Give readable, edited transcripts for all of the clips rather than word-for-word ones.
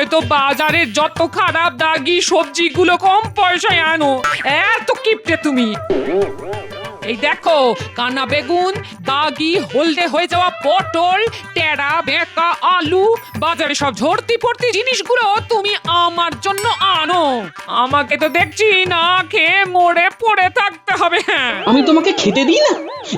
সে তো বাজারের যত খারাপ দাগি সবজিগুলো কম পয়সায় আনো, এত কিপটে তুমি। এই দেখো, কানা বেগুন, দাগি হলদে হয়ে যাওয়া পটল, টেরা বেঁকা আলু, বাজারে সব ঝর্তি পড়তি জিনিসগুলো তুমি আমার জন্য আনো। আমাকে তো দেখছি না খেয়ে মরে পড়ে থাকতে হবে। আমি তোমাকে খেতে দিই না?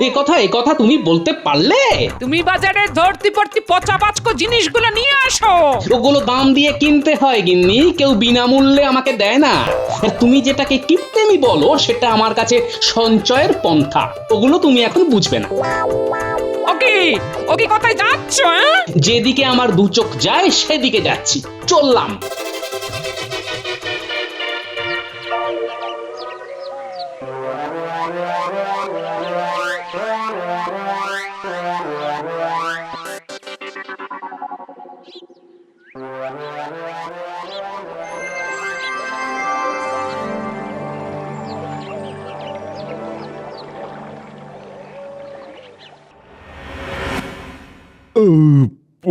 এ কথা তুমি বলতে পারলে? তুমি বাজারে ধরতি পড়তি পচা পাচকো জিনিসগুলো নিয়ে আসো। ওগুলো দাম দিয়ে কিনতে হয় গিন্নি, কেউ বিনামূল্যে আমাকে দেয় না। আর তুমি যেটাকে কিপটেমি বলো সেটা আমার কাছে সঞ্চয়ের পন্থা। ওগুলো তুমি এখন বুঝবে না। ওকে ওকে, কোথায় যাচ্ছ? যেদিকে আমার দু চোখ যায় সেদিকে যাচ্ছি, চললাম।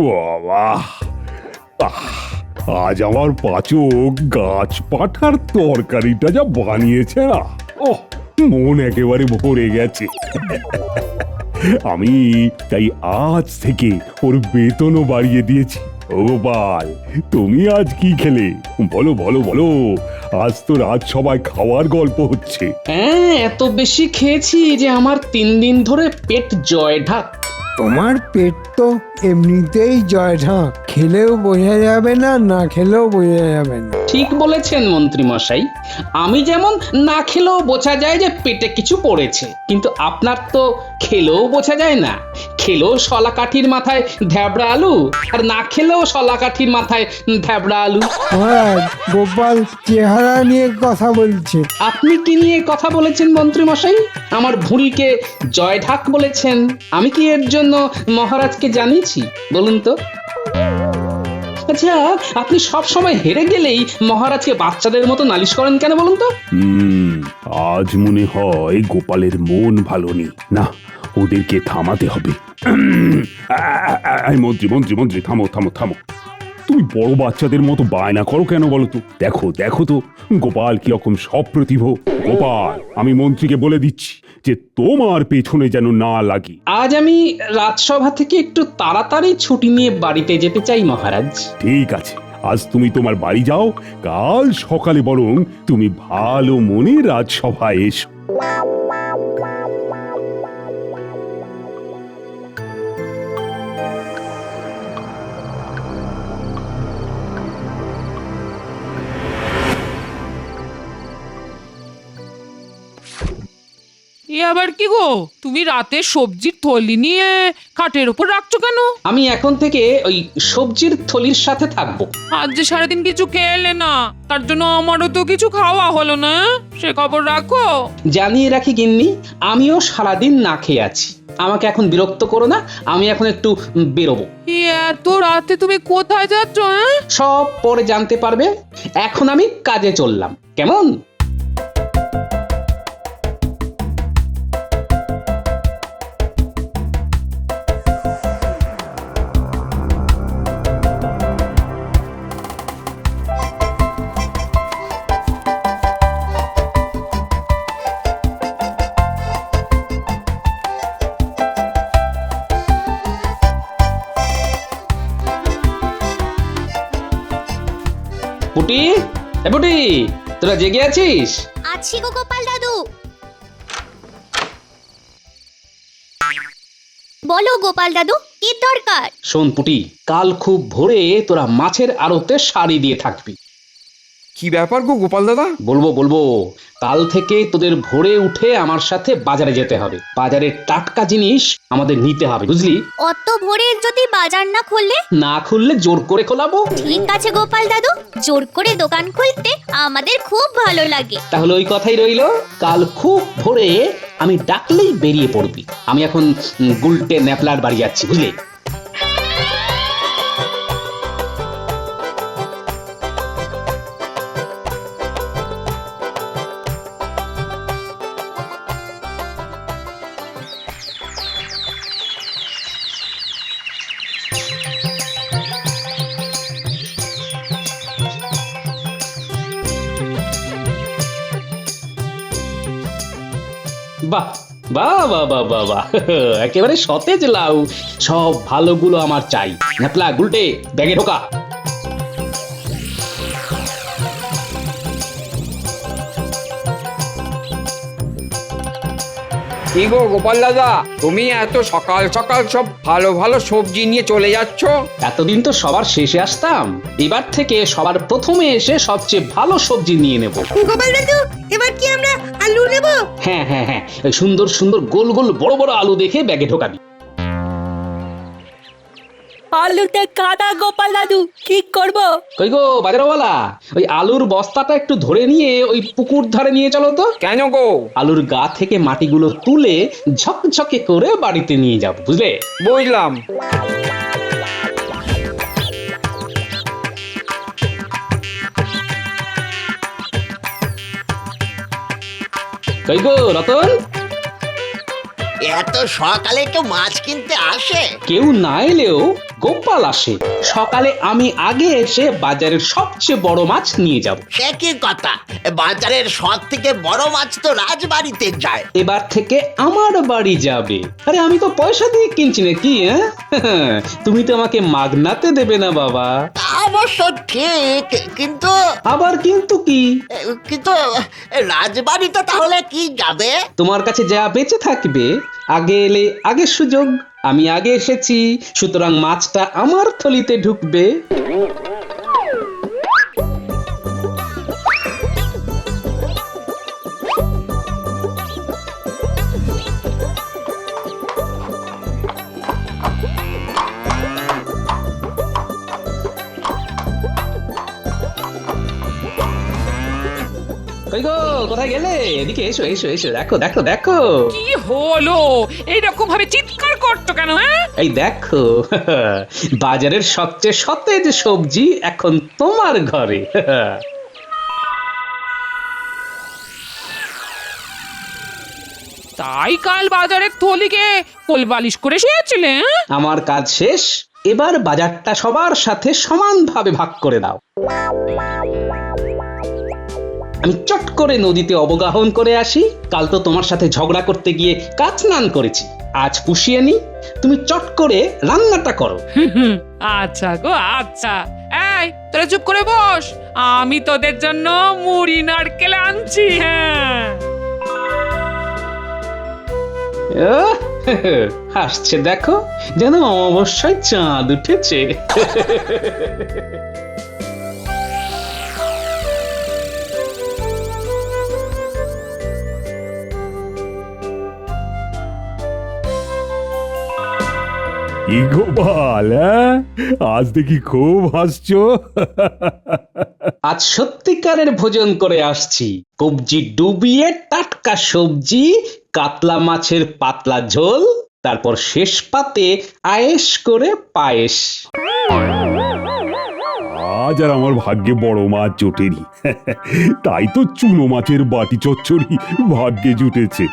বাবা, আজ আমার পাচক গাছ পাঠার তরকারিটা যা বানিয়েছে না, ওহ, মন একেবারে ভরে গেছে। আমি তাই আজ থেকে ওর বেতনও বাড়িয়ে দিয়েছি। ও গোপাল, তুমি আজ কি খেলে? বলো বলো বলো, আজ তো রাজসভায় খাওয়ার গল্প হচ্ছে। হ্যাঁ, এত বেশি খেয়েছি যে আমার 3 দিন ধরে পেট জয় ঢাক। তোমার পেট তো এমনিতেই জয় ঢাক, খেলেও বোঝা যাবে না, না খেলেও বোঝা যাবে না। ঠিক বলেছেন মন্ত্রী মশাই, আমি যেমন না খেলেও বোঝা যায় যে পেটে কিছু পড়েছে, কিন্তু আপনার তো খেলেও বোঝা যায় না। খেলেও শলা কাঠির মাথায় ধ্যাবড়া আলু, আর না খেলেও শলা কাঠির মাথায় ধ্যাবড়া আলু। মহারাজ, গোপাল চেহারা নিয়ে কথা বলছে। আপনি কি নিয়ে কথা বলেছেন মন্ত্রী মশাই? আমার ভুঁড়িকে জয় ঢাক বলেছেন। আমি কি এর জন্য মহারাজকে জানিয়েছি বলুন তো? আচ্ছা, আপনি সব সময় হেরে গেলেই মহারাজকে বাচ্চাদের মতো নালিশ করেন কেন বলুন তো? আজ মনে হয় গোপালের মন ভালো নেই। না, ওদেরকে থামাতে হবে। মন্ত্রী মন্ত্রী মন্ত্রী, থামো থামো থামো। তুমি বড় বাচ্চাদের মতো বায়না করো কেন বলো তো? দেখো দেখো তো গোপাল কিরকম সপ্রতিভ। গোপাল, আমি মন্ত্রীকে বলে দিচ্ছি যে তোমার পেছনে যেন না লাগি। আজ আমি রাজসভা থেকে একটু তাড়াতাড়ি ছুটি নিয়ে বাড়িতে যেতে চাই মহারাজ। ঠিক আছে, আজ তুমি তোমার বাড়ি যাও, কাল সকালে বরং তুমি ভালো মনে রাজসভায় এসো। এ আবার কি গো, তুমি রাতে সবজির থলি নিয়ে খাটের উপর রাখছো কেন? আমি এখন থেকে ওই সবজির থলির সাথে থাকবো। আজ যে সারাদিন কিছু খেলে না, তার জন্য আমারও তো কিছু খাওয়া হলো না, সে খবর রাখো। জানিয়ে রাখি গিন্নি, আমিও সারাদিন না খেয়ে আছি। আমাকে এখন বিরক্ত করো না, আমি এখন একটু বেরোবো। এত রাতে তুমি কোথায় যাচ্ছ? সব পরে জানতে পারবে। এখন আমি কাজে চললাম, কেমন? পুটি, এ পুটি, তোরা জেগে আছিস? আছি গো গোপাল দাদু। বলো গোপাল দাদু, কি দরকার? শোন পুটি, কাল খুব ভোরে তোরা মাছের আড়তে সারি দিয়ে থাকবি। কি ব্যাপার গো গোপাল দাদা? বলবো বলবো, কাল থেকে তোদের ভোরে উঠে আমার সাথে বাজারে যেতে হবে। বাজারের টাটকা জিনিস আমাদের নিতে হবে, বুঝলি? অত ভোরে যদি বাজার না খুললে? না খুললে জোর করে খোলাবো। ঠিক আছে গোপাল দাদু, জোর করে দোকান খুলতে আমাদের খুব ভালো লাগে। তাহলে ওই কথাই রইলো, কাল খুব ভোরে আমি ডাকলেই বেরিয়ে পড়বি। আমি এখন গুলটে ন্যাপলার বাড়ি যাচ্ছি, বুঝলি? বাহ বাহ বাহ বাহ বাহ বাহ একেবারে সতেজ লাউ, সব ভালোগুলো আমার চাই। ঘাটলা গুলটে ব্যাগে ঢোকা। কি গো গোপাল দাদা, তুমি এত সকাল সকাল সব ভালো ভালো সবজি নিয়ে চলে যাচ্ছ? এতদিন তো সবার শেষে আসতাম, এবার থেকে সবার প্রথমে এসে সবচেয়ে ভালো সবজি নিয়ে নেব। গোপাল দাদু, এবার কি আমরা আলু নেব? হ্যাঁ হ্যাঁ হ্যাঁ, ওই সুন্দর সুন্দর গোল গোল বড় বড় আলু দেখে ব্যাগে ঢোকাবি। আলুতে কাদা গোপাল দাদু, কি করব? কই গো বাজারওয়ালা, ওই আলুর বস্তাটা একটু ধরে নিয়ে ওই পুকুর ধারে নিয়ে চলো তো। কেন গো? আলুর গা থেকে মাটিগুলো তুলে ঝকঝকে করে বাড়িতে নিয়ে যাব, বুঝলে? বুঝলাম। কই গো রতন, এত সকালে কেউ মাছ কিনতে আসে? কেউ না এলেও গোপাল আসে। সকালে আমি আগে এসে বাজারের সবচেয়ে বড় মাছ নিয়ে যাব। সে কি কথা, বাজারের সব থেকে বড় মাছ তো রাজবাড়িতে যায়। এবার থেকে আমার বাড়ি যাবে। আরে আমি তো পয়সা দিয়ে কিনছি নাকি, হ্যাঁ? তুমি তো আমাকে মাগনাতে দেবে না বাবা। তা অবশ্য ঠিক, কিন্তু আবার কিন্তু কি? কিন্তু রাজবাড়িতে তাহলে কি যাবে? তোমার কাছে যা বেঁচে থাকবে, আগে এলে আগে সুযোগ। আমি আগে এসেছি, সুতরাং মাছটা আমার থলিতে ঢুকবে। কই গো, কোথায় গেলে? এদিকে এসো এসো এসো, দেখো দেখো দেখো। কি হলো? এইরকম ভাবে চিৎকার করছো কেন? হ্যাঁ, এই দেখো, বাজারের সবচেয়ে সতেজ সবজি এখন তোমার ঘরে। তাই কাল বাজারের থলিকে কোলবালিশ করে শুয়েছিলে? হ্যাঁ? আমার কাজ শেষ, এবার বাজারটা সবার সাথে সমানভাবে ভাগ করে দাও। আমি চট করে নদীতে অবগাহন করে আসি। কাল তো তোমার সাথে ঝগড়া করতে গিয়ে কাজ স্নান করেছি, আজ পুষিয়ে নি। তুমি চট করে রান্নাটা করো। আচ্ছা গো আচ্ছা। এই তোরা চুপ করে বস, আমি তোদের জন্য মুড়ি নারকেল আনছি। হ্যাঁ, হাসছে দেখো, যেন অমাবস্যায় চাঁদ উঠেছে। কি গোপাল, আজ দেখি খুব হাসছো। আজ সত্যিকারের ভোজন করে আসছি। কবজি ডুবিয়ে টাটকা সবজি, কাতলা মাছের পাতলা ঝোল, তারপর শেষ পাতে আয়েশ করে পায়েস। আজ আর আমার ভাগ্যে বড় মাছ জোটেনি, তাই তো চুনো মাছের বাটি চচ্চড়ি ভাগ্যে জুটেছে।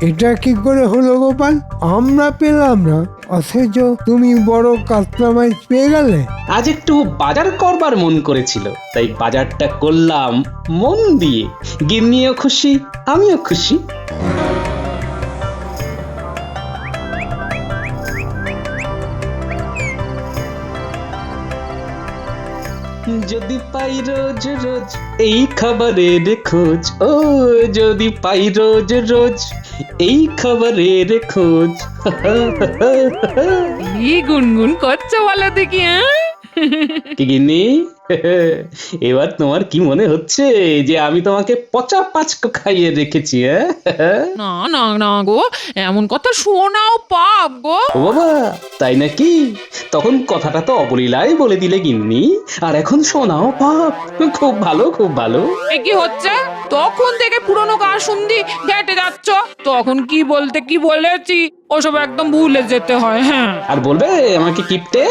এটা কি করে হলো গোপাল? আমরা পেলাম না, অথচ তুমি বড় কাতলা মাছ পেয়ে গেলে। আজ একটু বাজার করবার মন করেছিল, তাই বাজারটা করলাম মন দিয়ে। গিন্নিও খুশি, আমিও খুশি। যদি পাই রোজ রোজ এই খাবারের খোঁজ, ও যদি পাই রোজ রোজ এই খাবারের খোঁজ। কি গুনগুন করছো বলো দেখি? হ্যাঁ, কি গিন্নি, এবার তোমার কি মনে হচ্ছে যে আমি তোমাকে পচা পাঁচকো খাইয়ে রেখেছি? না না না গো, এমন কথা শোনাও পাপ গো। ও বাবা, তাই নাকি? তখন কথাটা তো অবলীলায় বলে দিলে গিন্নি, আর এখন শোনাও পাপ। খুব ভালো খুব ভালো। এ কি হচ্ছে? তখন থেকে পুরনো গান শুনদি ঘেটে যাচ্ছ, তখন কি বলতে কি বলেছি ওসব একদম ভুলে যেতে হয়। হ্যাঁ, আর বলবে আমাকে কিপটে?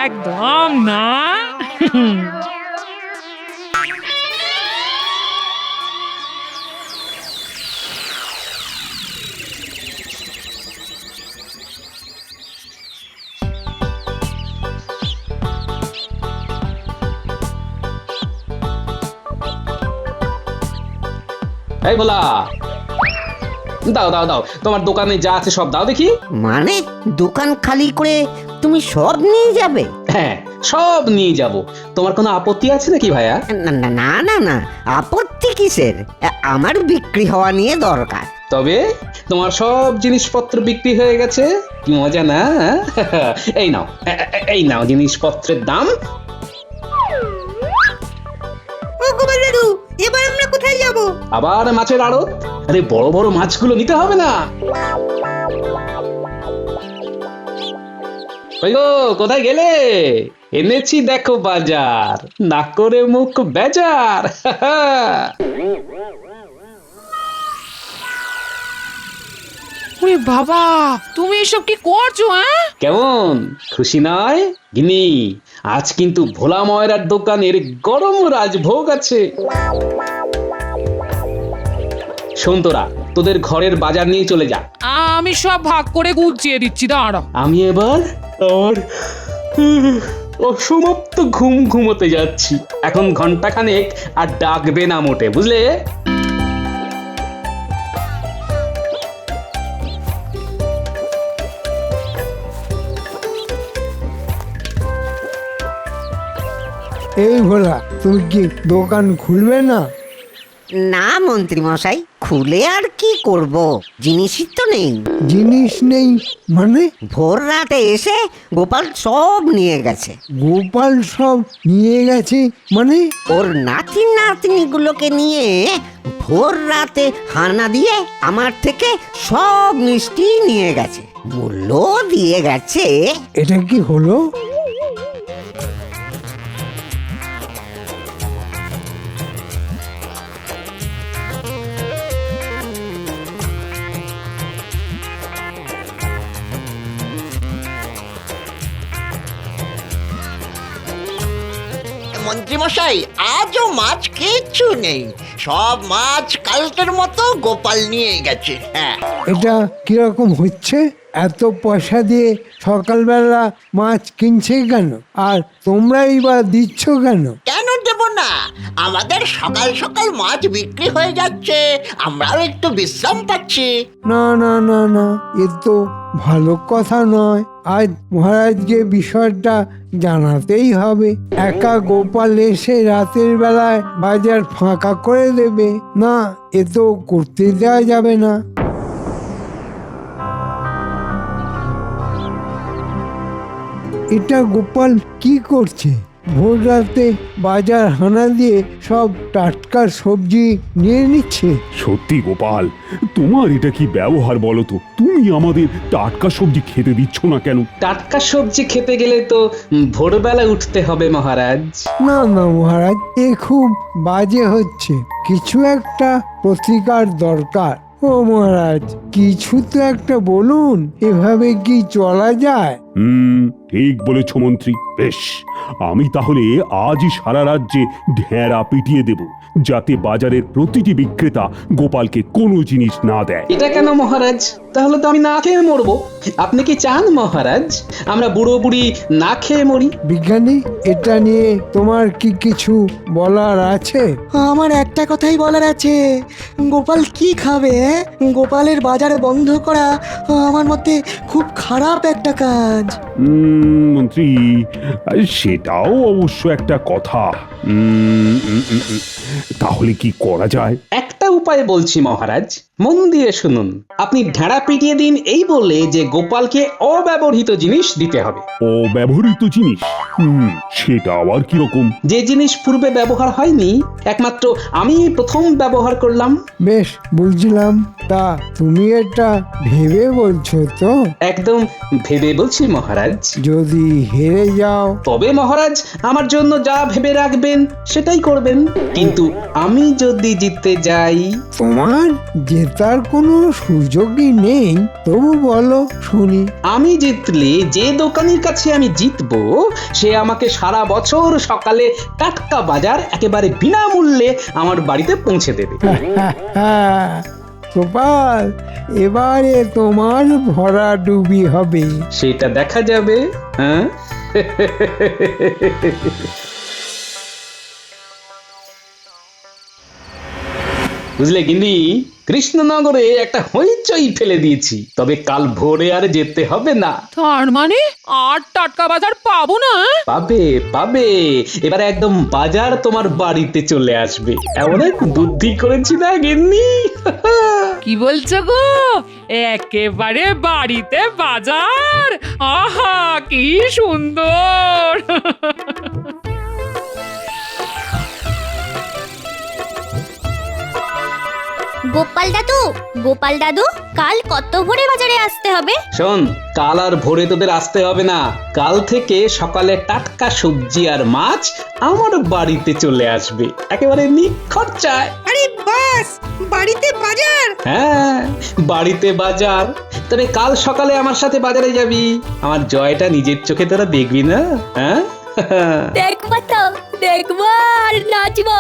একদম না। এই ভোলা, দাও দাও দাও, তোমার দোকানে যা আছে সব দাও দেখি। মানে দোকান খালি করে তুমি সব নিয়ে যাবে? হ্যাঁ, সব নিয়ে যাব। তোমার কোনো আপত্তি আছে নাকি ভাইয়া? না না না না না, আপত্তি কিসের? আমার বিক্রি হওয়া নিয়ে দরকার। তবে তোমার সব জিনিসপত্র বিক্রি হয়ে গেছে, কি মজা না? এই নাও, এই নাও জিনিসপত্রের দাম। ও গোপাল দাদু, এবার আমরা কোথায় যাব? আবার মাছের আড়ত। আরে বড় বড় মাছগুলো নিতে হবে না? ওই গো, কোথায় গেলে? এনেছি দেখো বাজার, না করে মুখ বেজার। ওরে বাবা, তুমি এসব কি করছো? হ্যাঁ, কেমন খুশি নয় গিনি? আজ কিন্তু ভোলা ময়রার দোকানের গরম রাজভোগ আছে। শোন তোরা, তোদের ঘরের বাজার নিয়ে চলে যা। আমি সব ভাগ করে গুছিয়ে দিচ্ছি, দাঁড়া। আমি এবার আর অসমাপ্ত ঘুম ঘুমোতে যাচ্ছি। এখন ঘন্টাখানেক আর ডাকবে না মোটে, বুঝলে? এই ভোলা, তুমি কি দোকান খুলবে না? না মন্ত্রী মশাই, খুলে আর কি করব, জিনিসই তো নেই। জিনিস নেই মানে? ভোর রাতে এসে গোপাল সব নিয়ে গেছে। গোপাল সব নিয়ে গেছে মানে? ওর নাতি নাতনিগুলোকে নিয়ে ভোর রাতে হানা দিয়ে আমার থেকে সব মিষ্টি নিয়ে গেছে, মূল্য দিয়ে গেছে। এটা কি হলো? মন্ত্রী মশাই, আজও মাছ কিচ্ছু নেই, সব মাছ কালকের মতো গোপাল নিয়ে গেছে। হ্যাঁ, এটা কিরকম হচ্ছে? এত পয়সা দিয়ে সকালবেলা মাছ কিনছে কেন, আর তোমরাই বা দিচ্ছ কেন? কেন দেব না? আমাদের সকাল সকাল মাছ বিক্রি হয়ে যাচ্ছে, আমরাও একটু বিশ্রাম পাচ্ছি। না না না না, এ তো ভালো কথা নয়। আজ মহারাজকে বিষয়টা জানাতেই হবে। একা গোপাল এসে রাতের বেলায় বাজার ফাঁকা করে দেবে না, এ তো করতে দেওয়া যাবে না। এটা গোপাল কি করছে? ভোর রাতে বাজার হানা দিয়ে সব টাটকা সবজি নিয়ে নিচ্ছে। সত্যি গোপাল, তোমার এটা কি ব্যবহার বলো তো? তুমি আমাদের টাটকা সবজি খেতে দিচ্ছ না কেন? টাটকা সবজি খেতে গেলে তো ভোরবেলা উঠতে হবে মহারাজ। না না মহারাজ, এ খুব বাজে হচ্ছে। কিছু একটা প্রতিকার দরকার। ও মহারাজ, কিছু তো একটা বলুন, এভাবে কি চলা যায়? ঠিক বলেছ মন্ত্রী। বেশ, আমি তাহলে আজই সারা রাজ্যে ঢেঁড়া পিটিয়ে দেব, যাতে বাজারের প্রতিটি বিক্রেতা গোপালকে কোনো জিনিস না দেয়। এটা কেন মহারাজ? তাহলে তো আমি না খেয়ে মরবো। আপনি কি চান মহারাজ আমরা বুড়ো বুড়ি না খেয়ে মরি? বিজ্ঞানী, এটা নিয়ে তোমার কি কিছু বলার আছে? আমার একটা কথাই বলার আছে, গোপাল কি খাবে? গোপালের বাজার বন্ধ করা আমার মতে খুব খারাপ একটা কাজ। মন্ত্রী, সেটাও অবশ্য একটা কথা। তাহলে কি করা যায়? একটা উপায় বলছি মহারাজ, মন দিয়ে শুনুন। আপনি ঢেঁড়া পিটিয়ে দিন এই বলে যে গোপালকে অব্যবহৃত জিনিস দিতে হবে। অব্যবহৃত জিনিস? সেটা আবার কিরকম? যে জিনিস পূর্বে ব্যবহার হয়নি, একমাত্র আমি প্রথম ব্যবহার করলাম। বেশ, বুঝলাম। তা তুমি এটা ভেবে বলছো তো? একদম ভেবে বলছি মহারাজ। যদি হেরে যাও? তবে মহারাজ আমার জন্য যা ভেবে রাখবেন সেটাই করবেন। কিন্তু আমি যদি জিততে যাই? তোমার জেতার কোনো সুযোগই নেই। তবু বলো শুনি। আমি জিতলে যে দোকানের কাছে আমি জিতবো সে আমাকে সারা বছর সকালে টাটকা বাজার একেবারে বিনামূল্যে আমার বাড়িতে পৌঁছে দেবে। গোপাল, এবারে তোমার ভরা ডুবি হবে। সেটা দেখা যাবে। হ্যাঁ। বুঝলে গিন্নি, কৃষ্ণনগরে একটা হইচই ফেলে দিয়েছি, তবে কাল ভোরে আর যেতে হবে না। তার মানে আর টাটকা বাজার পাবো না? পাবে পাবে, এবারে একদম বাজার তোমার বাড়িতে চলে আসবে। এমন এক বুদ্ধি করেছি না গিন্নি। কি বলছো গো? একেবারে বাড়িতে বাজার? আহা কি সুন্দর! গোপাল দাদু, কাল কত ভোরে বাজারে আসতে হবে? শোন, কাল আর ভোরে তোদের আসতে হবে না। কাল থেকে সকালে টাটকা সবজি আর মাছ আমার বাড়িতে চলে আসবে, একেবারে নিখরচায়। আরে বাস, বাড়িতে বাজার? হ্যাঁ, বাড়িতে বাজার। তবে কাল সকালে আমার সাথে বাজারে যাবি। আমার জয়টা নিজের চোখে তোরা দেখবি না? হ্যাঁ, দেখবো তো, দেখবো আর নাচবো।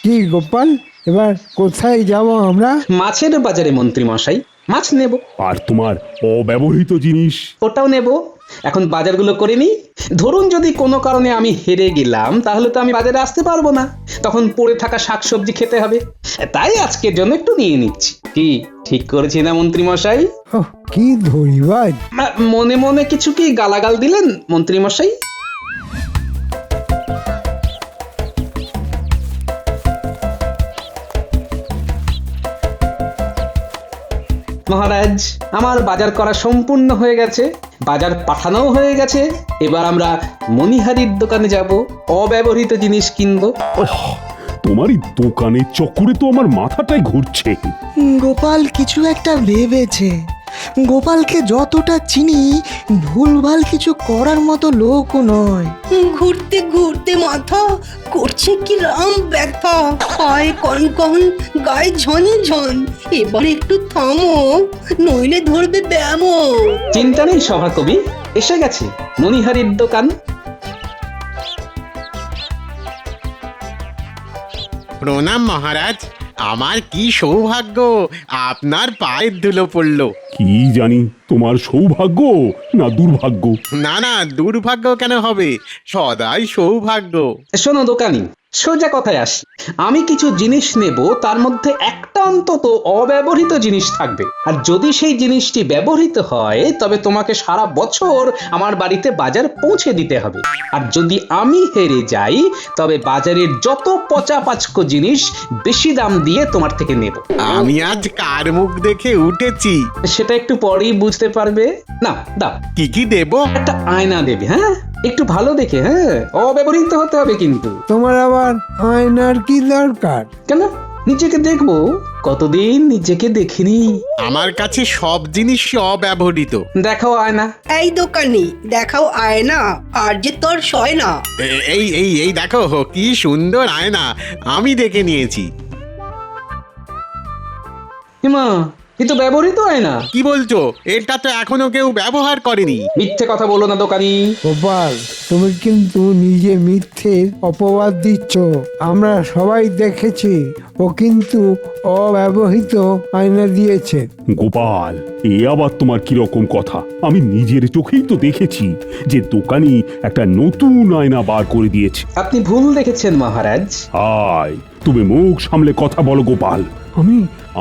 কি গোপাল, এবার কোথায় যাব আমরা? মাছের বাজারে মন্ত্রী মশাই, মাছ নেব। আর তোমার অব্যবহৃত জিনিস? ওটাও নেব। এখন বাজারগুলো করে নি। ধরুন যদি কোনো কারণে আমি হেরে গেলাম, তাহলে তো আমি বাজারে আসতে পারবো না, তখন পড়ে থাকা শাকসবজি খেতে হবে। তাই আজকের জন্য একটু নিয়ে নিচ্ছি। কি ঠিক করেছি না মন্ত্রী মশাই? ওহ, কি ধরিবাজ! মনে মনে কিছু কি গালাগাল দিলেন মন্ত্রী মশাই? মহারাজ, আমার বাজার করা সম্পূর্ণ হয়ে গেছে, বাজার পাঠানোও হয়ে গেছে। এবার আমরা মণিহারির দোকানে যাব, অব্যবহৃত জিনিস কিনবো। তোমার এই দোকানের চক্করে তো আমার মাথাটাই ঘুরছে। গোপাল কিছু একটা ভেবেছে। গোপালকে যতটা চিনি, ভুলভাল কিছু করার মতো লোকও নয়। ঘুরতে ঘুরতে মাথা করছে কি রাম ব্যথা, পায়ে কনকন, গায়ে ঝনঝন। এবার একটু থামো, নইলে ধরবে ব্যামো। চিন্তা নেই সভাকবি, এসে গেছে মণিহারির দোকান। প্রণাম মহারাজ, আমার কি সৌভাগ্য আপনার পায়ের ধুলো পড়লো। কি জানি তোমার সৌভাগ্য না দুর্ভাগ্য। না না, দুর্ভাগ্য কেন হবে, সদাই সৌভাগ্য। শোনো দোকানি, সোজা কথায় আসি। আমি কিছু জিনিস নেব, তার মধ্যে একটা অন্তত অব্যবহৃত জিনিস থাকবে। আর যদি সেই জিনিসটি ব্যবহৃত হয়, তবে তোমাকে সারা বছর আমার বাড়িতে বাজার পৌঁছে দিতে হবে। আর যদি আমি হেরে যাই, তবে বাজারের যত পচা পাচকো জিনিস বেশি দাম দিয়ে তোমার থেকে নেব। আমি আজ কার মুখ দেখে উঠেছি সেটা একটু পরেই বুঝতে পারবে। না দাও, কি কি দেব? একটা আয়না দেবে। হ্যাঁ, একটু ভালো দেখে, হ্যাঁ, অব্যবহৃত হতে হবে কিন্তু। তোমার আবার আয়নার কি দরকার? কেন, নিজেকে দেখবো, কতদিন নিজেকে দেখিনি। আমার কাছে সব জিনিস অব্যবহৃত। দেখাও আয়না। এই দোকানি, দেখাও আয়না, আর যে তোর সয় না। এই এই এই দেখো কি সুন্দর আয়না, আমি দেখে নিয়েছি। হিমা, এ তো ব্যবহৃত আয়না। কি বলছো? এটা তো এখনো কেউ ব্যবহার করেনি। মিথ্যে কথা বলো না দোকানি। গোপাল, তুমি কিন্তু নিজে মিথ্যে অপবাদ দিচ্ছ। আমরা সবাই দেখেছি, ও কিন্তু অব্যবহৃত আয়না দিয়েছে। গোপাল, এ আবার তোমার কিরকম কথা? আমি নিজের চোখেই তো দেখেছি যে দোকানি একটা নতুন আয়না বার করে দিয়েছে। আপনি ভুল দেখেছেন মহারাজ। আয়, তুমি মুখ সামলে কথা বলো গোপাল।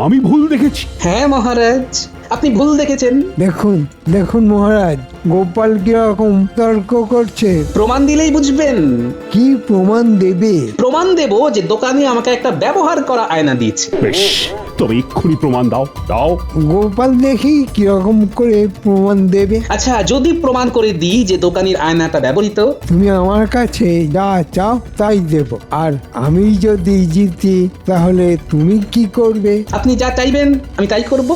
আমি ভুল দেখেছি? হ্যাঁ মহারাজ, আপনি ভুল দেখেছেন। দেখুন দেখুন মহারাজ, গোপাল কিরকম তর্ক করছে। প্রমাণ দিলেই বুঝবেন। কি প্রমাণ দেবে? প্রমাণ দেব যে দোকানি আমাকে একটা ব্যবহার করা আয়না দিয়েছে। বেশ, তবে এক্ষুনি প্রমাণ দাও। দাও। গোপাল দেখি কিরকম করে প্রমাণ দেবে। আচ্ছা, যদি প্রমাণ করে দিই যে দোকানির আয়নাটা ব্যবহৃত? তুমি আমার কাছে যা চাও তাই দেব। আর আমি যদি জিতি, তাহলে তুমি কি করবে? আপনি যা চাইবেন আমি তাই করব।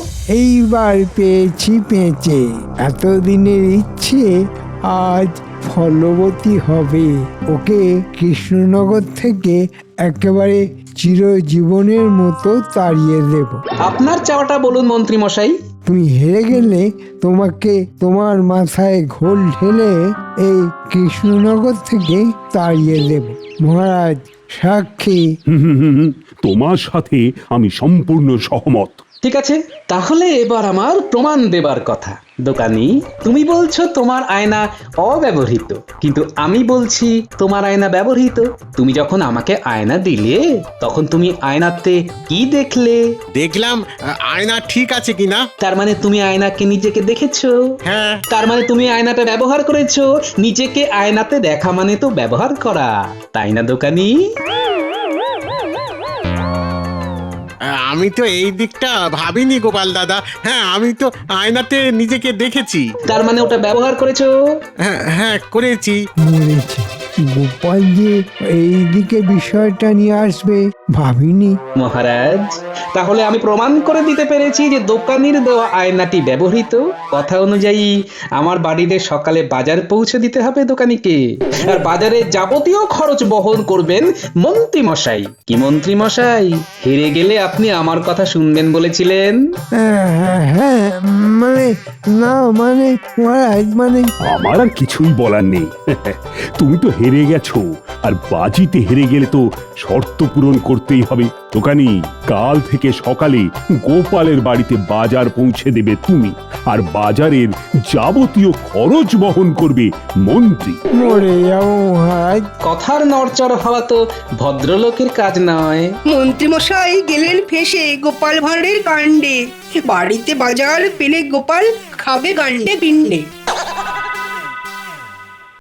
এইবার পেয়েছি পেঁচে, এতদিনের ইচ্ছে আজ ফলবতী হবে। ওকে কৃষ্ণনগর থেকে একেবারে চিরজীবনের মতো তাড়িয়ে দেব। আপনার চাওয়াটা বলুন মন্ত্রী মশাই। তুমি হেরে গেলে তোমাকে তোমার মাথায় ঘোল ঢেলে এই কৃষ্ণনগর থেকে তাড়িয়ে দেব। মহারাজ সাক্ষী। তোমার সাথে আমি সম্পূর্ণ সহমত। ঠিক আছে, তাহলে এবার আমার প্রমাণ দেবার কথা। দোকানি, তুমি বলছো তোমার আয়না অব্যবহৃত, কিন্তু আমি বলছি তোমার আয়না ব্যবহৃত। তুমি যখন আমাকে আয়না দিলে তখন তুমি আয়নাতে কি দেখলে? দেখলাম আয়না ঠিক আছে কিনা। তার মানে তুমি আয়নাকে নিজেকে দেখেছো। হ্যাঁ, তার মানে তুমি আয়নাটা ব্যবহার করেছো। নিজেকে আয়নাতে দেখা মানে তো ব্যবহার করা, তাই না দোকানি? আমি তো এই দিকটা ভাবিনি গোপাল দাদা। হ্যাঁ, আমি তো আয়নাতে নিজেকে দেখেছি। তার মানে ওটা ব্যবহার করেছো। হ্যাঁ হ্যাঁ, করেছি। মরেছে গোপাল যে এইদিকে বিষয়টা নিয়ে আসবে ভাবিনি। মহারাজ, তাহলে আমি প্রমাণ করে দিতে পেরেছি যে দোকানির দেওয়া আয়নাটি ব্যবহৃত। কথা অনুযায়ী আমার বাড়িতে সকালে বাজার পৌঁছে দিতে হবে দোকানিকে, আর বাজারে যাবতীয় খরচ বহন করবেন মন্ত্রী মশাই। কি মন্ত্রী মশাই, হেরে গেলে আপনি আমার কথা শুনবেন বলেছিলেন। হ্যাঁ হ্যাঁ হ্যাঁ, মানে না মানে মহারাজ মানে আমার আর কিছুই বলার নেই। তুমি তো হেরে গেছো, আর বাজিতে হেরে গেলে তো শর্ত পূরণ করতেই হবে। দোকানি, কাল থেকে সকালে গোপালের বাড়িতে বাজার পৌঁছে দেবে তুমি, আর বাজারের যাবতীয় খরচ বহন করবে মন্ত্রী। মরে যাবো মহারাজ। কথার নড়চড় হওয়া তো ভদ্রলোকের কাজ নয়। মন্ত্রীমশাই গেলেন ফেসে গোপাল ভাঁড়ের কাণ্ডে। বাড়িতে বাজার পেলে গোপাল খাবে গান্ডে পিণ্ডে।